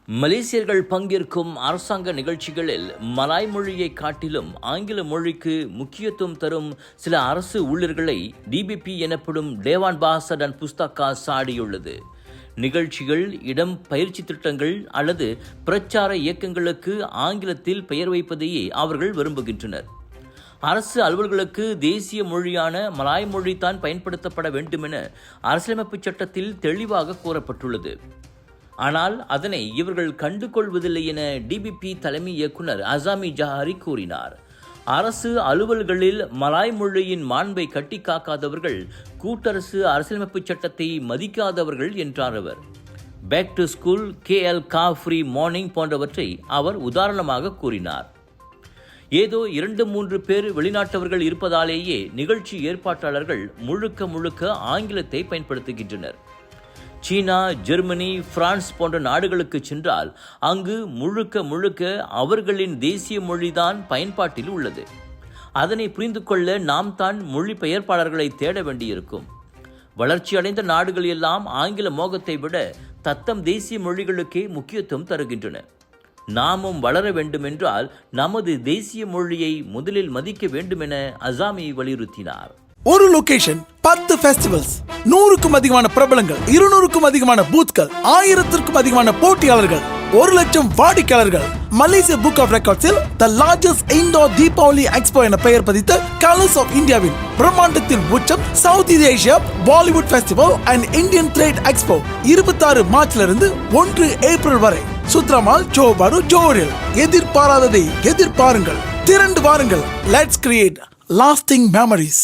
மலேசியர்கள் பங்கேற்கும் அரசாங்க நிகழ்ச்சிகளில் மலாய் மொழியை காட்டிலும் ஆங்கில மொழிக்கு முக்கியத்துவம் தரும் சில அரசு ஊழியர்களை டிபிபி எனப்படும் டேவான் பாஹாசா டன் புஸ்தகா சாடியுள்ளது. நிகழ்ச்சிகள், இடம், பயிற்சி திட்டங்கள் அல்லது பிரச்சார இயக்கங்களுக்கு ஆங்கிலத்தில் பெயர் வைப்பதையே அவர்கள் விரும்புகின்றனர். அரசு அலுவலர்களுக்கு தேசிய மொழியான மலாய் மொழி தான் பயன்படுத்தப்பட வேண்டுமென அரசியலமைப்பு சட்டத்தில் தெளிவாக கூறப்பட்டுள்ளது. ஆனால் அதனை இவர்கள் கண்டுகொள்வதில்லை என டிபிபி தலைமை இயக்குனர் அசாமி ஜஹாரி கூறினார். அரசு அலுவல்களில் மலாய் மொழியின் மாண்பை கட்டி காக்காதவர்கள் கூட்டரசு அரசியலமைப்பு சட்டத்தை மதிக்காதவர்கள் என்றார் அவர். Back to school, KL Car Free Morning போன்றவற்றை அவர் உதாரணமாக கூறினார். ஏதோ 2-3 பேர் வெளிநாட்டவர்கள் இருப்பதாலேயே நிகழ்ச்சி ஏற்பாட்டாளர்கள் முழுக்க ஆங்கிலத்தை பயன்படுத்துகின்றனர். சீனா, ஜெர்மனி, பிரான்ஸ் போன்ற நாடுகளுக்கு சென்றால் அங்கு முழுக்க அவர்களின் தேசிய மொழிதான் பயன்பாட்டில் உள்ளது. அதனை புரிந்து கொள்ள நாம் தான் மொழிபெயர்ப்பாளர்களை தேட வேண்டியிருக்கும். வளர்ச்சியடைந்த நாடுகள் எல்லாம் ஆங்கில மோகத்தை விட தத்தம் தேசிய மொழிகளுக்கே முக்கியத்துவம் தருகின்றன. நாமும் வளர வேண்டுமென்றால் நமது தேசிய மொழியை முதலில் மதிக்க வேண்டுமென அசாமி வலியுறுத்தினார். ஒரு லொகேஷன், 10 ஃபெஸ்டிவல்ஸ், 100க்கும் அதிகமான பிரபலங்கள், 200க்கும் அதிகமான பூத்கள், 1000க்கும் அதிகமான போட்டியாளர்கள், 1,00,000 வாடிக்கையாளர்கள். மலேசியா புக் ஆஃப் ரெக்கார்ட்ஸில் the largest indoor Deepavali expo என பெயர் பதித்த கலர்ஸ் ஆஃப் இந்தியாவின் பிரம்மாண்டத்தின் உச்சம் South East Asia Bollywood festival and Indian trade expo 26 மார்ச்லிருந்து 1 ஏப்ரல் வரை சுத்ரமால், ஜோபாரு, ஜோரில். எதிர்பாராததை எதிர்பாருங்கள், திரண்டு வாருங்கள். Let's create lasting memories.